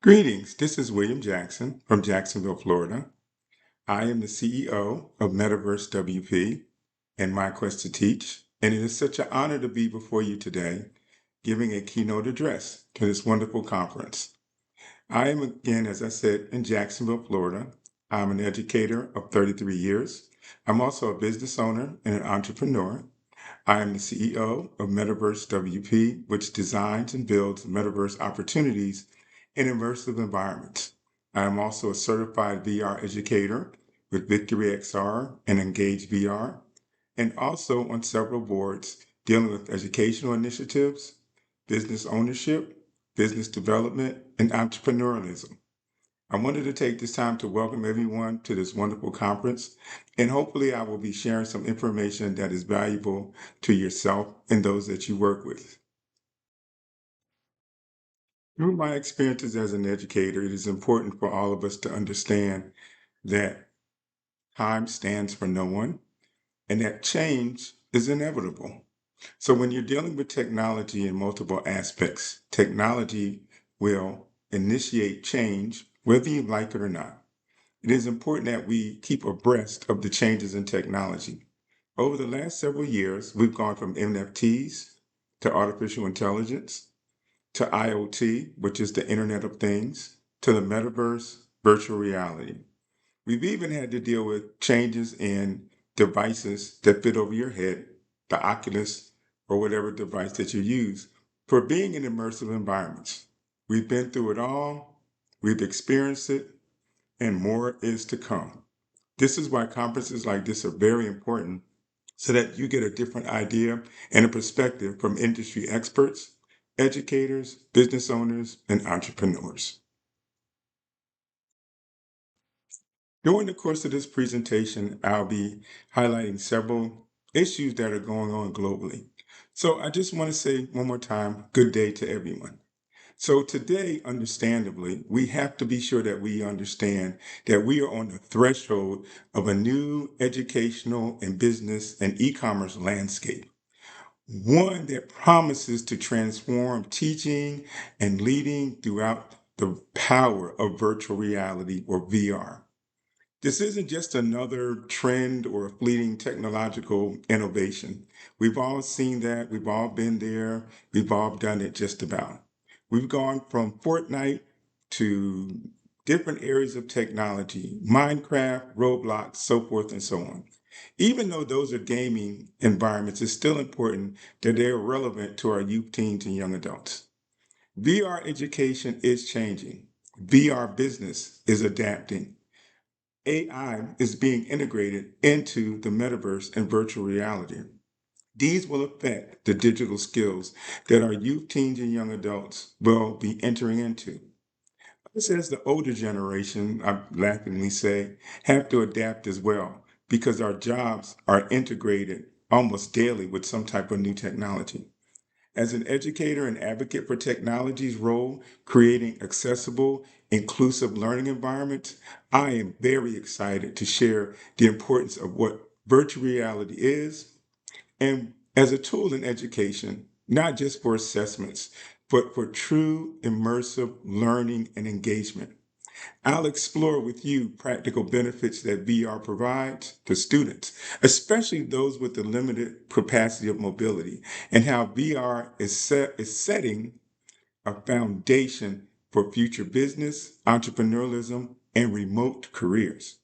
Greetings, this is William Jackson from Jacksonville, Florida. I am the CEO of Metaverse WP and My Quest to Teach, and it is such an honor to be before you today giving a keynote address to this wonderful conference. I am again, as I said, in Jacksonville, Florida. I'm an educator of 33 years. I'm also a business owner and an entrepreneur. I am the CEO of Metaverse WP, which designs and builds metaverse opportunities in immersive environments. I am also a certified VR educator with Victory XR and Engage VR, and also on several boards dealing with educational initiatives, business ownership, business development, and entrepreneurialism. I wanted to take this time to welcome everyone to this wonderful conference, and hopefully I will be sharing some information that is valuable to yourself and those that you work with. Through my experiences as an educator, it is important for all of us to understand that time stands for no one and that change is inevitable. So when you're dealing with technology in multiple aspects, technology will initiate change whether you like it or not. It is important that we keep abreast of the changes in technology. Over the last several years, we've gone from NFTs to artificial intelligence to IoT, which is the Internet of Things, to the metaverse, virtual reality. We've even had to deal with changes in devices that fit over your head, the Oculus or whatever device that you use, for being in immersive environments. We've been through it all, we've experienced it, and more is to come. This is why conferences like this are very important so that you get a different idea and a perspective from industry experts, educators, business owners, and entrepreneurs. During the course of this presentation, I'll be highlighting several issues that are going on globally. So I just want to say one more time, good day to everyone. So today, understandably, we have to be sure that we understand that we are on the threshold of a new educational and business and e-commerce landscape, one that promises to transform teaching and leading throughout the power of virtual reality or VR. This isn't just another trend or a fleeting technological innovation. We've all seen that. We've all been there. We've all done it just about. We've gone from Fortnite to different areas of technology, Minecraft, Roblox, so forth and so on. Even though those are gaming environments, it's still important that they're relevant to our youth, teens, and young adults. VR education is changing. VR business is adapting. AI is being integrated into the metaverse and virtual reality. These will affect the digital skills that our youth, teens, and young adults will be entering into. Us as the older generation, I laughingly say, have to adapt as well because our jobs are integrated almost daily with some type of new technology. As an educator and advocate for technology's role creating accessible, inclusive learning environments, I am very excited to share the importance of what virtual reality is and as a tool in education, not just for assessments, but for true immersive learning and engagement. I'll explore with you practical benefits that VR provides to students, especially those with the limited capacity of mobility, and how VR is setting a foundation for future business, entrepreneurialism, and remote careers.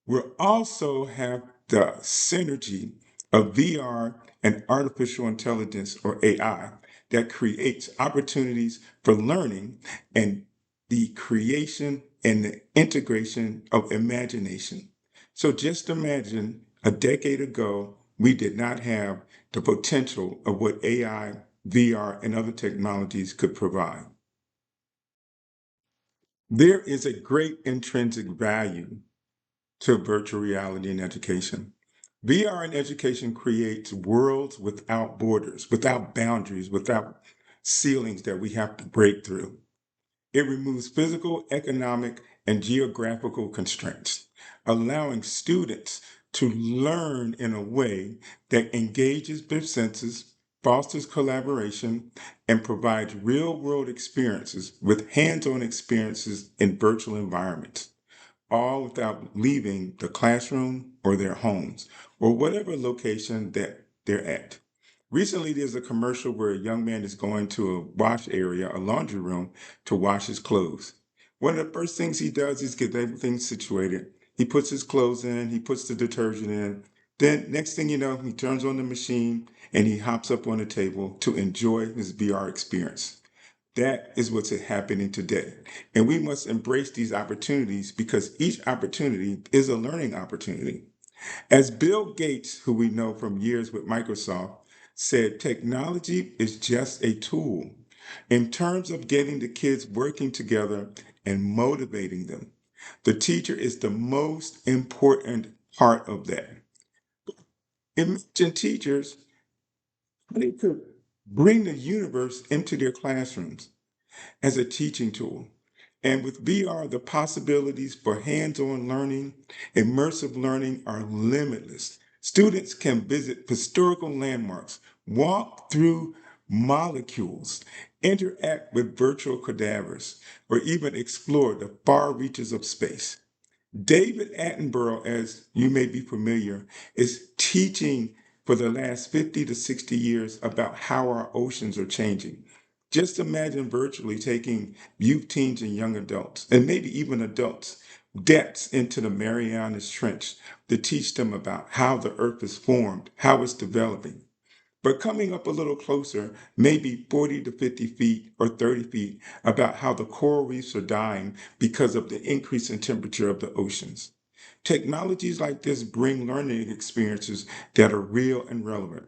We'll also have the synergy of VR and artificial intelligence or AI that creates opportunities for learning and the creation and the integration of imagination. So just imagine a decade ago, we did not have the potential of what AI, VR, and other technologies could provide. There is a great intrinsic value to virtual reality in education. VR in education creates worlds without borders, without boundaries, without ceilings that we have to break through. It removes physical, economic, and geographical constraints, allowing students to learn in a way that engages their senses, fosters collaboration, and provides real-world experiences with hands-on experiences in virtual environments, all without leaving the classroom or their homes or whatever location that they're at. Recently, there's a commercial where a young man is going to a wash area, a laundry room, to wash his clothes. One of the first things he does is get everything situated. He puts his clothes in, he puts the detergent in. Then, next thing you know, he turns on the machine and he hops up on the table to enjoy his VR experience. That is what's happening today. And we must embrace these opportunities because each opportunity is a learning opportunity. As Bill Gates, who we know from years with Microsoft, said, technology is just a tool. In terms of getting the kids working together and motivating them, the teacher is the most important part of that. Imagine teachers, they could bring the universe into their classrooms as a teaching tool. And with VR, the possibilities for hands-on learning, immersive learning are limitless. Students can visit historical landmarks, walk through molecules, interact with virtual cadavers, or even explore the far reaches of space. David Attenborough, as you may be familiar, is teaching for the last 50 to 60 years about how our oceans are changing. Just imagine virtually taking youth, teens, and young adults, and maybe even adults, depths into the Marianas Trench to teach them about how the earth is formed, how it's developing. But coming up a little closer, maybe 40 to 50 feet or 30 feet, about how the coral reefs are dying because of the increase in temperature of the oceans. Technologies like this bring learning experiences that are real and relevant.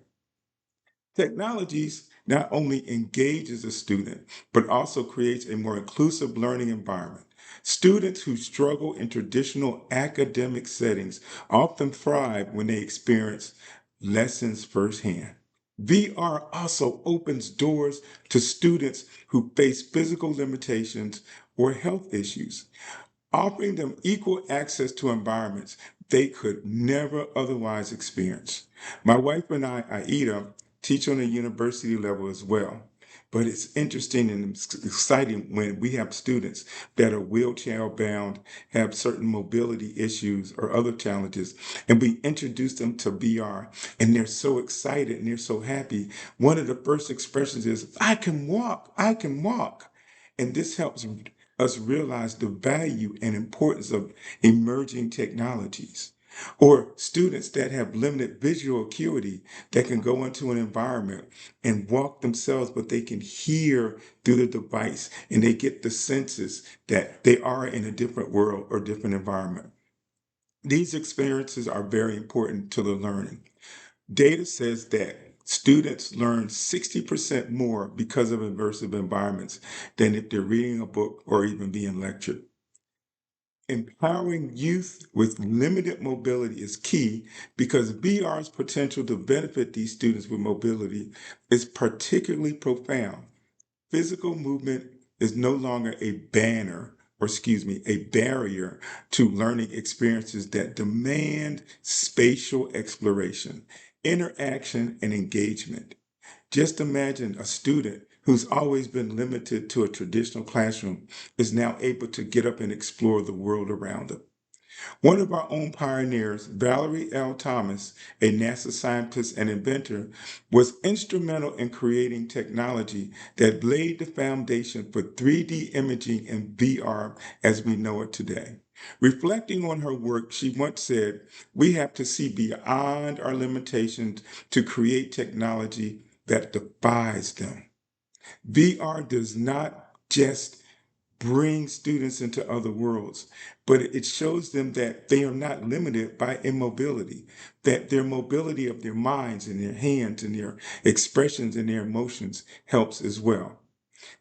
Technologies not only engages a student, but also creates a more inclusive learning environment. Students who struggle in traditional academic settings often thrive when they experience lessons firsthand. VR also opens doors to students who face physical limitations or health issues, offering them equal access to environments they could never otherwise experience. My wife and I, Aida, teach on a university level as well. But it's interesting and exciting when we have students that are wheelchair bound, have certain mobility issues or other challenges, and we introduce them to VR, and they're so excited and they're so happy. One of the first expressions is, I can walk, I can walk. And this helps us realize the value and importance of emerging technologies. Or students that have limited visual acuity that can go into an environment and walk themselves, but they can hear through the device and they get the senses that they are in a different world or different environment. These experiences are very important to the learning. Data says that students learn 60% more because of immersive environments than if they're reading a book or even being lectured. Empowering youth with limited mobility is key because VR's potential to benefit these students with mobility is particularly profound. Physical movement is no longer a barrier to learning experiences that demand spatial exploration, interaction, and engagement. Just imagine a student who's always been limited to a traditional classroom is now able to get up and explore the world around them. One of our own pioneers, Valerie L. Thomas, a NASA scientist and inventor, was instrumental in creating technology that laid the foundation for 3D imaging and VR as we know it today. Reflecting on her work, she once said, we have to see beyond our limitations to create technology that defies them. VR does not just bring students into other worlds, but it shows them that they are not limited by immobility, that their mobility of their minds and their hands and their expressions and their emotions helps as well.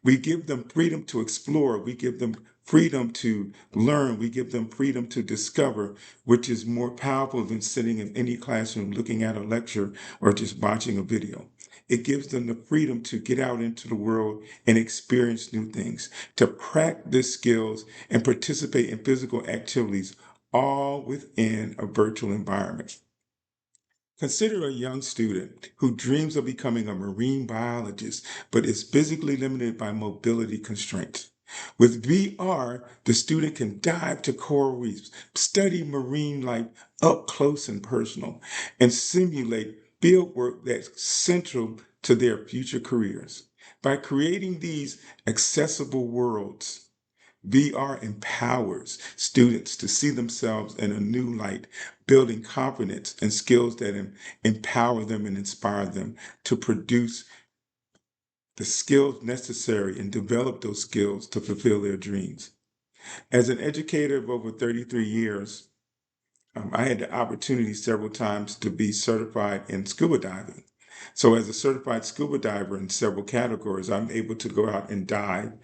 We give them freedom to explore. We give them freedom to learn. We give them freedom to discover, which is more powerful than sitting in any classroom looking at a lecture or just watching a video. It gives them the freedom to get out into the world and experience new things, to practice skills and participate in physical activities, all within a virtual environment. Consider a young student who dreams of becoming a marine biologist but is physically limited by mobility constraints. With VR, the student can dive to coral reefs, study marine life up close and personal, and simulate field work that's central to their future careers. By creating these accessible worlds, VR empowers students to see themselves in a new light, building confidence and skills that empower them and inspire them to produce the skills necessary and develop those skills to fulfill their dreams. As an educator of over 33 years, I had the opportunity several times to be certified in scuba diving. So, as a certified scuba diver in several categories, I'm able to go out and dive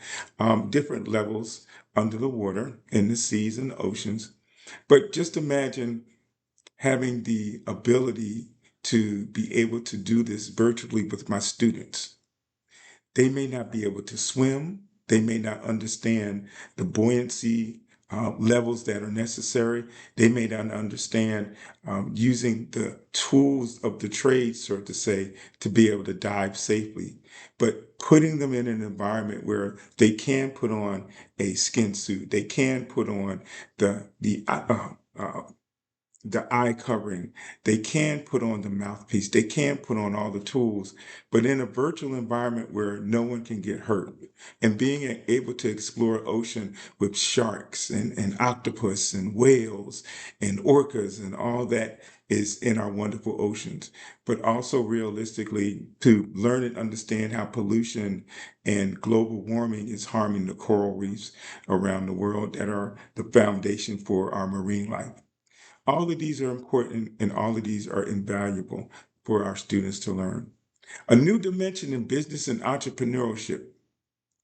different levels under the water in the seas and the oceans. But just imagine having the ability to be able to do this virtually with my students. They may not be able to swim. They may not understand the buoyancy levels that are necessary. They may not understand using the tools of the trade, so to say, to be able to dive safely. But putting them in an environment where they can put on a skin suit, they can put on the eye covering. They can put on the mouthpiece. They can put on all the tools, but in a virtual environment where no one can get hurt. And being able to explore ocean with sharks and octopus and whales and orcas and all that is in our wonderful oceans, but also realistically to learn and understand how pollution and global warming is harming the coral reefs around the world that are the foundation for our marine life. All of these are important and all of these are invaluable for our students to learn. A new dimension in business and entrepreneurship.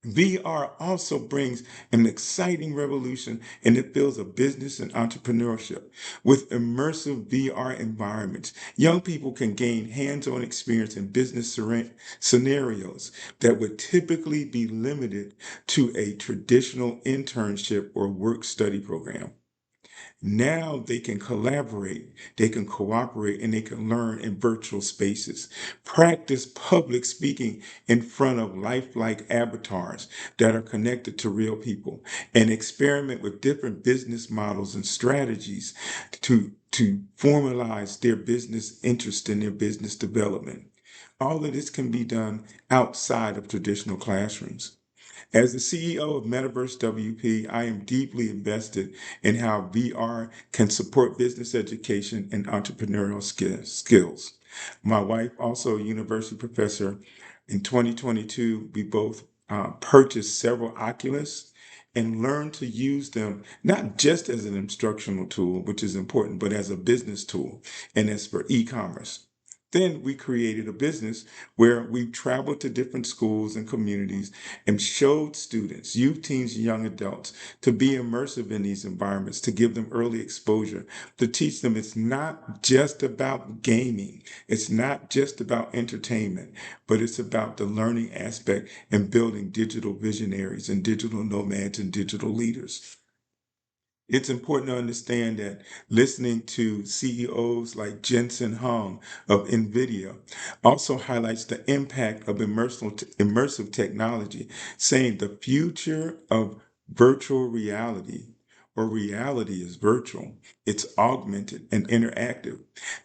VR also brings an exciting revolution in the fields of business and entrepreneurship. With immersive VR environments, young people can gain hands on experience in business scenarios that would typically be limited to a traditional internship or work study program. Now they can collaborate, they can cooperate, and they can learn in virtual spaces. Practice public speaking in front of lifelike avatars that are connected to real people, and experiment with different business models and strategies to formalize their business interest in their business development. All of this can be done outside of traditional classrooms. As the CEO of Metaverse WP, I am deeply invested in how VR can support business education and entrepreneurial skills. My wife, also a university professor, in 2022, we both purchased several Oculus and learned to use them not just as an instructional tool, which is important, but as a business tool and as for e-commerce. Then we created a business where we traveled to different schools and communities and showed students, youth, teens, and young adults to be immersive in these environments, to give them early exposure, to teach them it's not just about gaming, it's not just about entertainment, but it's about the learning aspect and building digital visionaries and digital nomads and digital leaders. It's important to understand that listening to CEOs like Jensen Huang of NVIDIA also highlights the impact of immersive technology, saying the future of virtual reality or reality is virtual, it's augmented and interactive,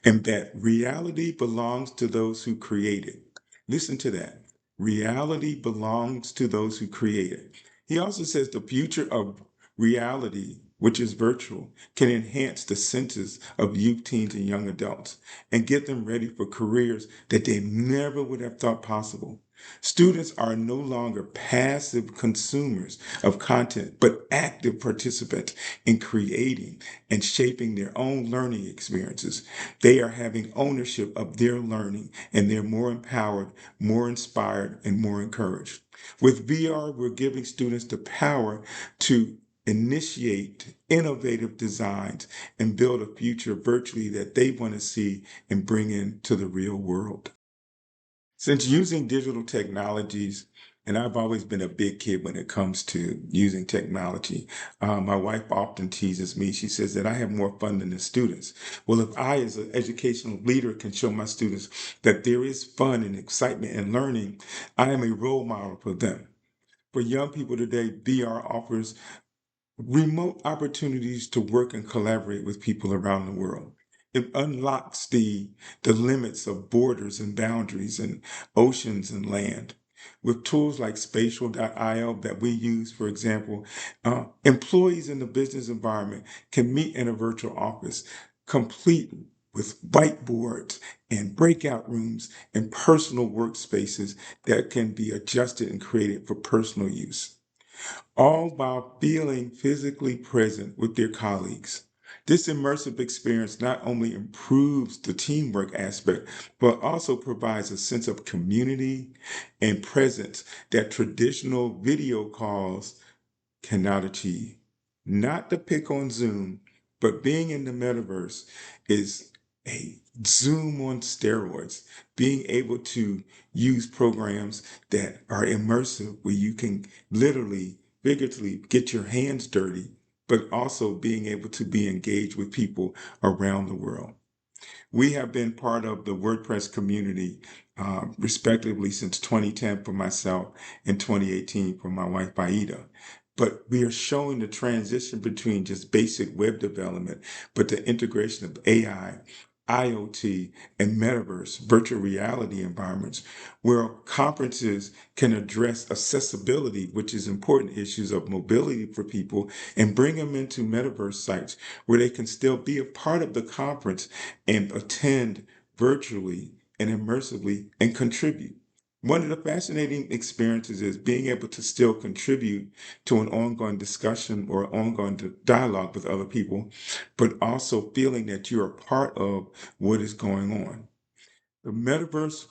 and that reality belongs to those who create it. Listen to that. Reality belongs to those who create it. He also says the future of reality, which is virtual, can enhance the senses of youth, teens, and young adults and get them ready for careers that they never would have thought possible. Students are no longer passive consumers of content, but active participants in creating and shaping their own learning experiences. They are having ownership of their learning and they're more empowered, more inspired, and more encouraged. With VR, we're giving students the power to initiate innovative designs and build a future virtually that they want to see and bring into the real world. Since using digital technologies And I've always been a big kid when it comes to using technology. My wife often teases me. She says that I have more fun than the students. Well, if I, as an educational leader, can show my students that there is fun and excitement in learning, I am a role model for them. For young people today, VR offers remote opportunities to work and collaborate with people around the world. It unlocks the limits of borders and boundaries and oceans and land. With tools like spatial.io that we use, for example, employees in the business environment can meet in a virtual office, complete with whiteboards and breakout rooms and personal workspaces that can be adjusted and created for personal use, all while feeling physically present with their colleagues. This immersive experience not only improves the teamwork aspect, but also provides a sense of community and presence that traditional video calls cannot achieve. Not to pick on Zoom, but being in the metaverse is a Zoom on steroids. Being able to use programs that are immersive, where you can literally, figuratively get your hands dirty, but also being able to be engaged with people around the world. We have been part of the WordPress community, respectively, since 2010 for myself and 2018 for my wife, Aida. But we are showing the transition between just basic web development, but the integration of AI, IoT, and metaverse, virtual reality environments, where conferences can address accessibility, which is important issues of mobility for people, and bring them into metaverse sites where they can still be a part of the conference and attend virtually and immersively and contribute. One of the fascinating experiences is being able to still contribute to an ongoing discussion or ongoing dialogue with other people, but also feeling that you're a part of what is going on. The metaverse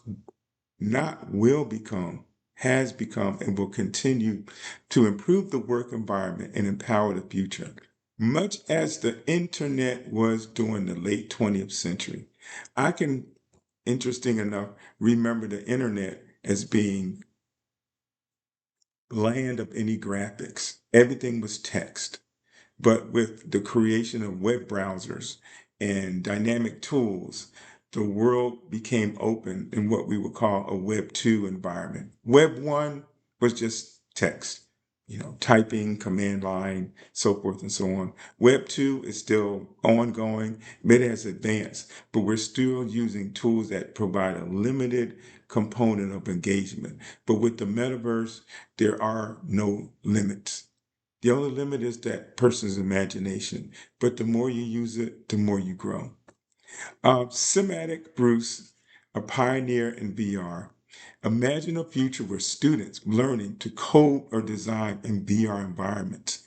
not will become, has become, and will continue to improve the work environment and empower the future, much as the internet was during the late 20th century. I can, interesting enough, remember the internet as being land of any graphics. Everything was text. But with the creation of web browsers and dynamic tools, the world became open in what we would call a Web 2 environment. Web 1 was just text, typing, command line, so forth and so on. Web 2 is still ongoing, it has advanced, but we're still using tools that provide a limited component of engagement. But with the metaverse, there are no limits. The only limit is that person's imagination, but the more you use it, the more you grow. Sematic Bruce, a pioneer in VR, imagine a future where students learning to code or design in VR environments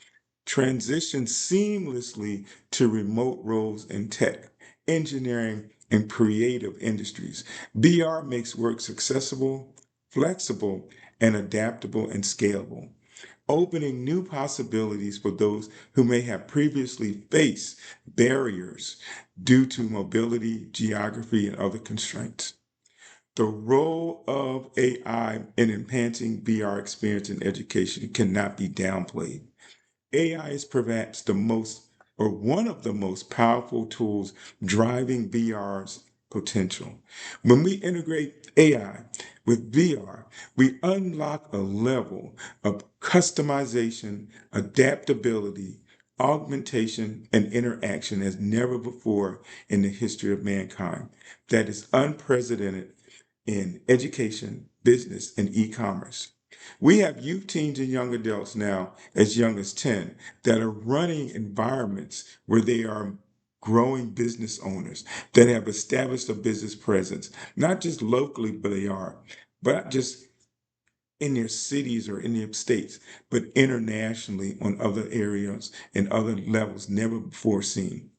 transition seamlessly to remote roles in tech, engineering, and creative industries. VR makes work accessible, flexible, and adaptable and scalable, opening new possibilities for those who may have previously faced barriers due to mobility, geography, and other constraints. The role of AI in enhancing VR experience in education cannot be downplayed. AI is perhaps the most or one of the most powerful tools driving VR's potential. When we integrate AI with VR, we unlock a level of customization, adaptability, augmentation, and interaction as never before in the history of mankind. That is unprecedented in education, business, and e-commerce. We have youth teens and young adults now, as young as 10, that are running environments where they are growing business owners that have established a business presence, not just locally, but they are, but just in their cities or in their states, but internationally on other areas and other levels never before seen.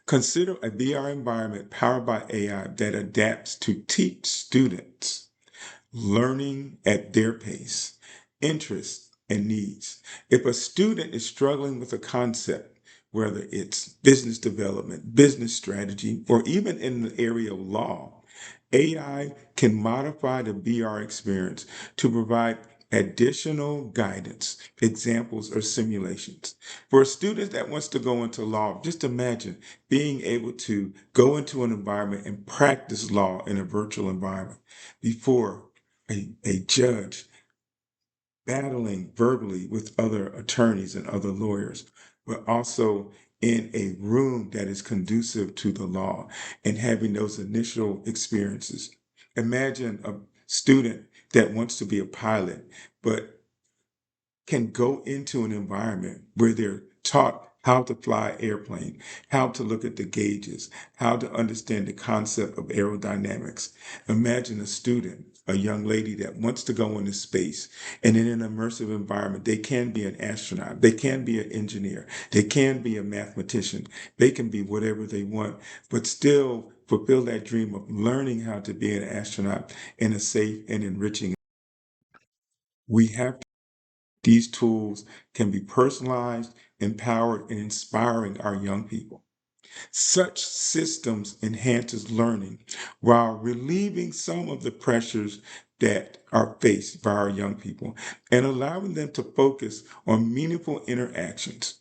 Consider a VR environment powered by AI that adapts to teach students learning at their pace, interests, and needs. If a student is struggling with a concept, whether it's business development, business strategy, or even in the area of law, AI can modify the VR experience to provide additional guidance, examples, or simulations. For a student that wants to go into law, just imagine being able to go into an environment and practice law in a virtual environment before a judge, battling verbally with other attorneys and other lawyers, but also in a room that is conducive to the law and having those initial experiences. Imagine a student that wants to be a pilot, but can go into an environment where they're taught how to fly an airplane, how to look at the gauges, how to understand the concept of aerodynamics. Imagine a student, a young lady that wants to go into space, and in an immersive environment, they can be an astronaut, they can be an engineer, they can be a mathematician, they can be whatever they want, but still fulfill that dream of learning how to be an astronaut in a safe and enriching. We have these tools can be personalized, empowered, and inspiring our young people. Such systems enhances learning while relieving some of the pressures that are faced by our young people and allowing them to focus on meaningful interactions.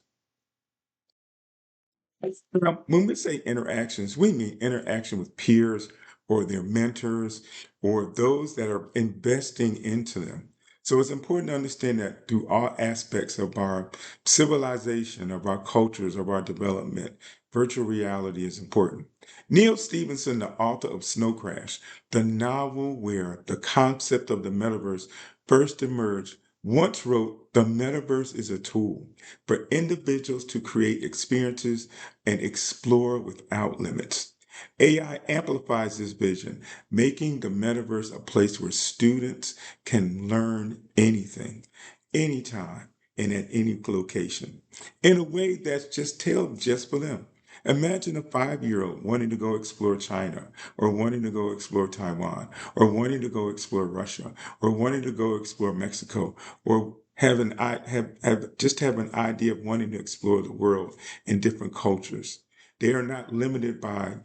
Now, when we say interactions, we mean interaction with peers or their mentors or those that are investing into them. So it's important to understand that through all aspects of our civilization, of our cultures, of our development, virtual reality is important. Neil Stephenson, the author of Snow Crash, the novel where the concept of the metaverse first emerged, once wrote, "The metaverse is a tool for individuals to create experiences and explore without limits." AI amplifies this vision, making the metaverse a place where students can learn anything, anytime, and at any location in a way that's just tailored just for them. Imagine a 5-year-old wanting to go explore China, or wanting to go explore Taiwan, or wanting to go explore Russia, or wanting to go explore Mexico, or have an idea of wanting to explore the world in different cultures. They are not limited by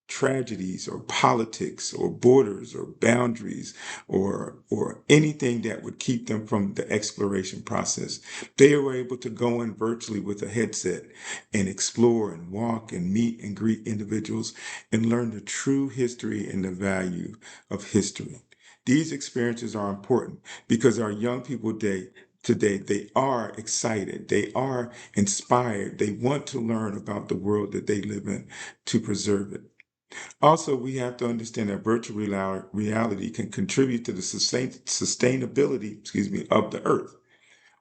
tragedies or politics or borders or boundaries or anything that would keep them from the exploration process. They were able to go in virtually with a headset and explore and walk and meet and greet individuals and learn the true history and the value of history. These experiences are important because our young people today, they are excited, they are inspired, they want to learn about the world that they live in to preserve it. Also, we have to understand that virtual reality can contribute to the sustainability, of the earth.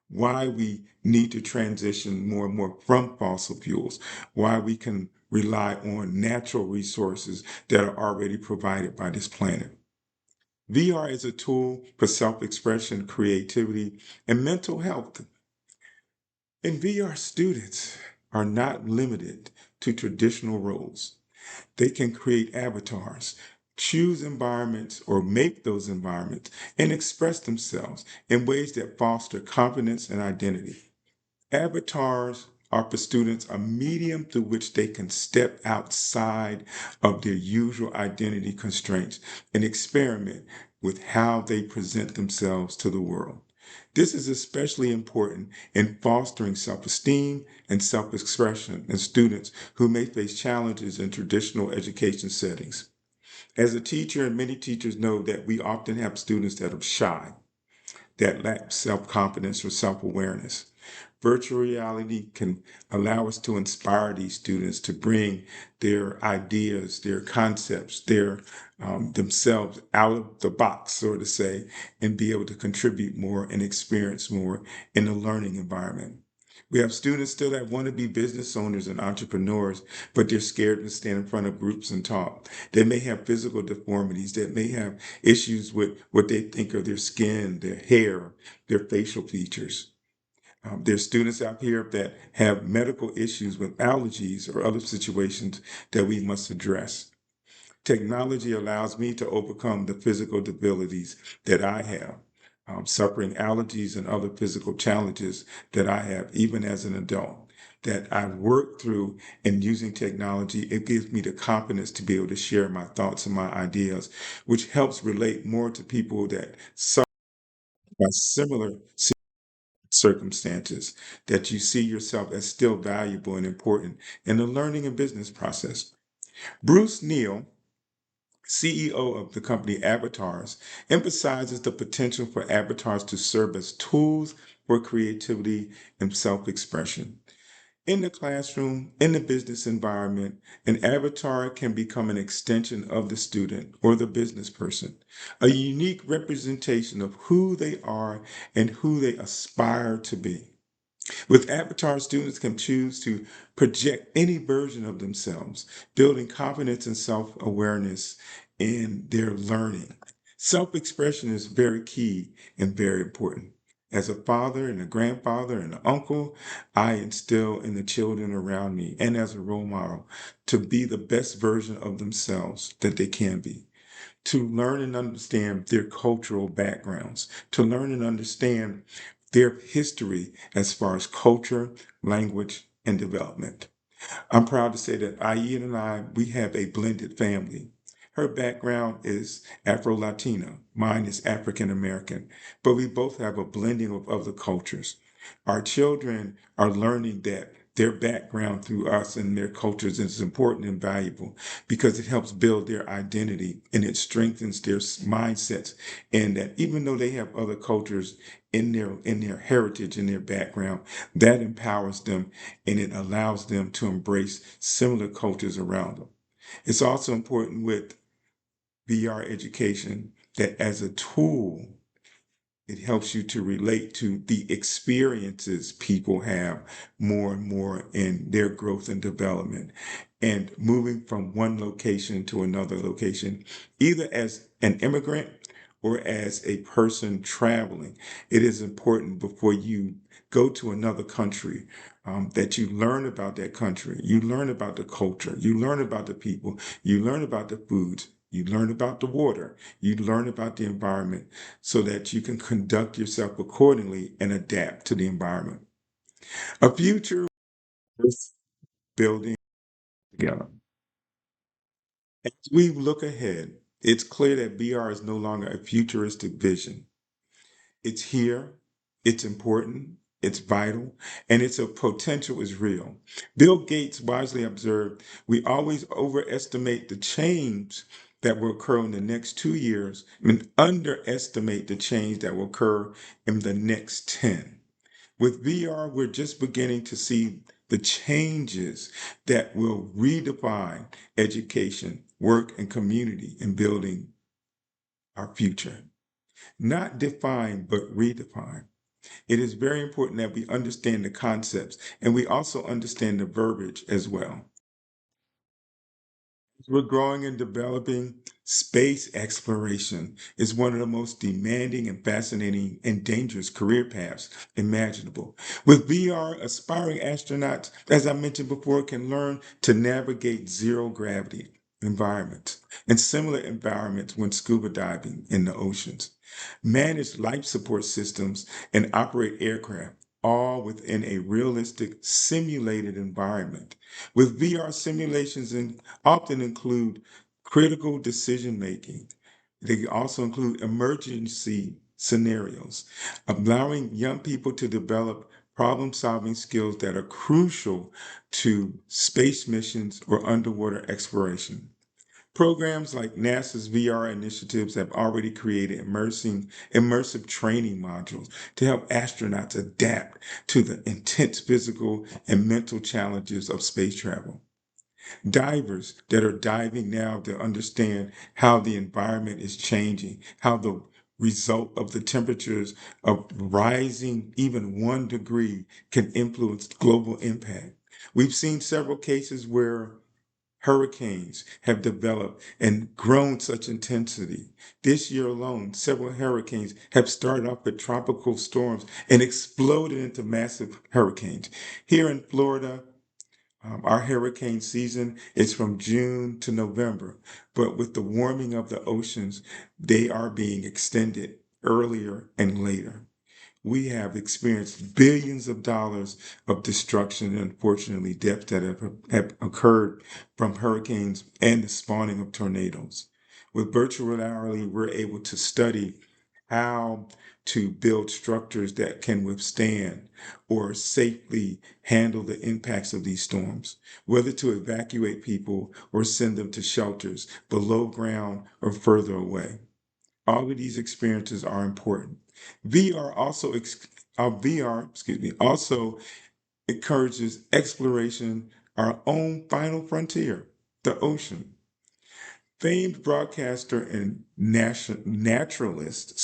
Why we need to transition more and more from fossil fuels, why we can rely on natural resources that are already provided by this planet. VR is a tool for self-expression, creativity, and mental health. And VR students are not limited to traditional roles. They can create avatars, choose environments or make those environments, and express themselves in ways that foster confidence and identity. Avatars are for students a medium through which they can step outside of their usual identity constraints and experiment with how they present themselves to the world. This is especially important in fostering self esteem and self expression in students who may face challenges in traditional education settings. As a teacher, and many teachers know that we often have students that are shy, that lack self confidence or self awareness. Virtual reality can allow us to inspire these students to bring their ideas, their concepts, their themselves out of the box, so to say, and be able to contribute more and experience more in a learning environment. We have students still that want to be business owners and entrepreneurs, but they're scared to stand in front of groups and talk. They may have physical deformities. They may have issues with what they think of their skin, their hair, their facial features. There's students out here that have medical issues with allergies or other situations that we must address. Technology allows me to overcome the physical disabilities that I have. suffering allergies and other physical challenges that I have, even as an adult, that I've worked through. And using technology, it gives me the confidence to be able to share my thoughts and my ideas, which helps relate more to people that suffer by similar circumstances, that you see yourself as still valuable and important in the learning and business process. Bruce Neal, CEO of the company Avatars, emphasizes the potential for avatars to serve as tools for creativity and self expression. In the classroom, in the business environment, an avatar can become an extension of the student or the business person, a unique representation of who they are and who they aspire to be. With Avatar, students can choose to project any version of themselves, building confidence and self awareness in their learning. Self expression is very key and very important. As a father and a grandfather and an uncle, I instill in the children around me and as a role model to be the best version of themselves that they can be, to learn and understand their cultural backgrounds, to learn and understand their history as far as culture, language, and development. I'm proud to say that Ayin and I, we have a blended family. Her background is Afro Latina, mine is African American, but we both have a blending of other cultures. Our children are learning that their background through us and their cultures is important and valuable because it helps build their identity and it strengthens their mindsets. And that even though they have other cultures in their heritage, in their background, that empowers them and it allows them to embrace similar cultures around them. It's also important with VR education that as a tool, it helps you to relate to the experiences people have more and more in their growth and development and moving from one location to another location, either as an immigrant or as a person traveling. It is important before you go to another country that you learn about that country, you learn about the culture, you learn about the people, you learn about the foods, you learn about the water, you learn about the environment so that you can conduct yourself accordingly and adapt to the environment. A future worth building together. As we look ahead, it's clear that VR is no longer a futuristic vision. It's here, it's important, it's vital, and its a potential is real. Bill Gates wisely observed, we always overestimate the change that will occur in the next 2 years and underestimate the change that will occur in the next 10. With VR, we're just beginning to see the changes that will redefine education, work, and community in building our future. Not define, but redefine. It is very important that we understand the concepts and we also understand the verbiage as well. We're growing and developing. Space exploration is one of the most demanding and fascinating and dangerous career paths imaginable. With VR, aspiring astronauts, as I mentioned before, can learn to navigate zero gravity environments and similar environments when scuba diving in the oceans, manage life support systems, and operate aircraft, all within a realistic simulated environment. With VR simulations often include critical decision making. They also include emergency scenarios, allowing young people to develop problem solving skills that are crucial to space missions or underwater exploration. Programs like NASA's VR initiatives have already created immersive training modules to help astronauts adapt to the intense physical and mental challenges of space travel. Divers that are diving now to understand how the environment is changing, how the result of the temperatures of rising even 1 degree can influence global impact. We've seen several cases where hurricanes have developed and grown such intensity. This year alone, several hurricanes have started off with tropical storms and exploded into massive hurricanes. Here in Florida, our hurricane season is from June to November, but with the warming of the oceans, they are being extended earlier and later. We have experienced billions of dollars of destruction and unfortunately deaths that have occurred from hurricanes and the spawning of tornadoes. With virtual reality, we're able to study how to build structures that can withstand or safely handle the impacts of these storms, whether to evacuate people or send them to shelters below ground or further away. All of these experiences are important. VR also, also encourages exploration, our own final frontier, the ocean. Famed broadcaster and naturalist,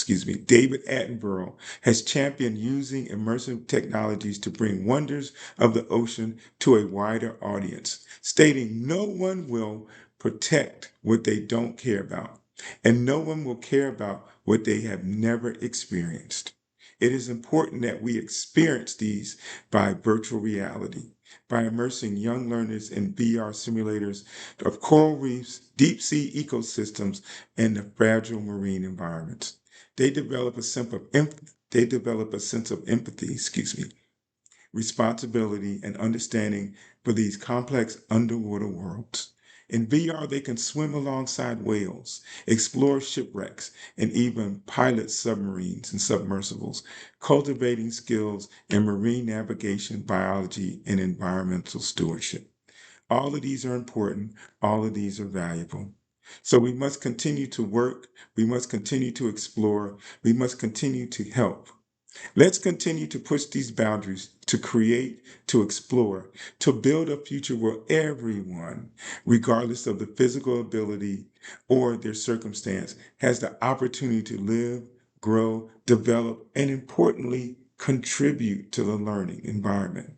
David Attenborough has championed using immersive technologies to bring wonders of the ocean to a wider audience, stating no one will protect what they don't care about, and no one will care about what they have never experienced. It is important that we experience these by virtual reality, by immersing young learners in VR simulators of coral reefs, deep sea ecosystems, and the fragile marine environments. They develop a sense of empathy, responsibility, and understanding for these complex underwater worlds. In VR, they can swim alongside whales, explore shipwrecks, and even pilot submarines and submersibles, cultivating skills in marine navigation, biology, and environmental stewardship. All of these are important. All of these are valuable. So we must continue to work. We must continue to explore. We must continue to help. Let's continue to push these boundaries, to create, to explore, to build a future where everyone, regardless of the physical ability or their circumstance, has the opportunity to live, grow, develop, and importantly, contribute to the learning environment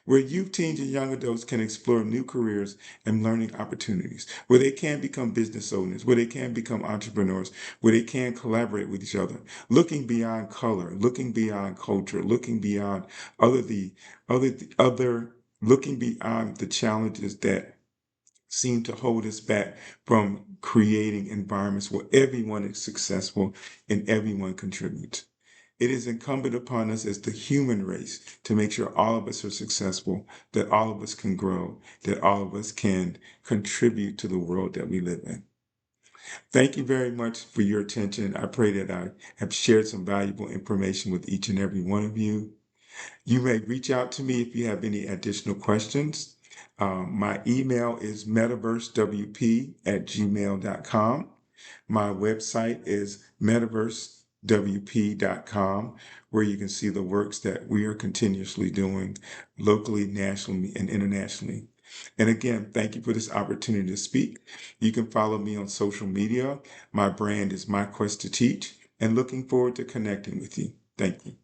where youth, teens, and young adults can explore new careers and learning opportunities, where they can become business owners, where they can become entrepreneurs, where they can collaborate with each other, looking beyond color, looking beyond culture, looking beyond other the other looking beyond the challenges that seem to hold us back from creating environments where everyone is successful and everyone contributes. It is incumbent upon us as the human race to make sure all of us are successful, that all of us can grow, that all of us can contribute to the world that we live in. Thank you very much for your attention. I pray that I have shared some valuable information with each and every one of you. You may reach out to me if you have any additional questions. My email is metaversewp@gmail.com. My website is metaversewp.com, where you can see the works that we are continuously doing locally, nationally, and internationally. And again, thank you for this opportunity to speak. You can follow me on social media. My brand is My Quest to Teach, and looking forward to connecting with you. Thank you.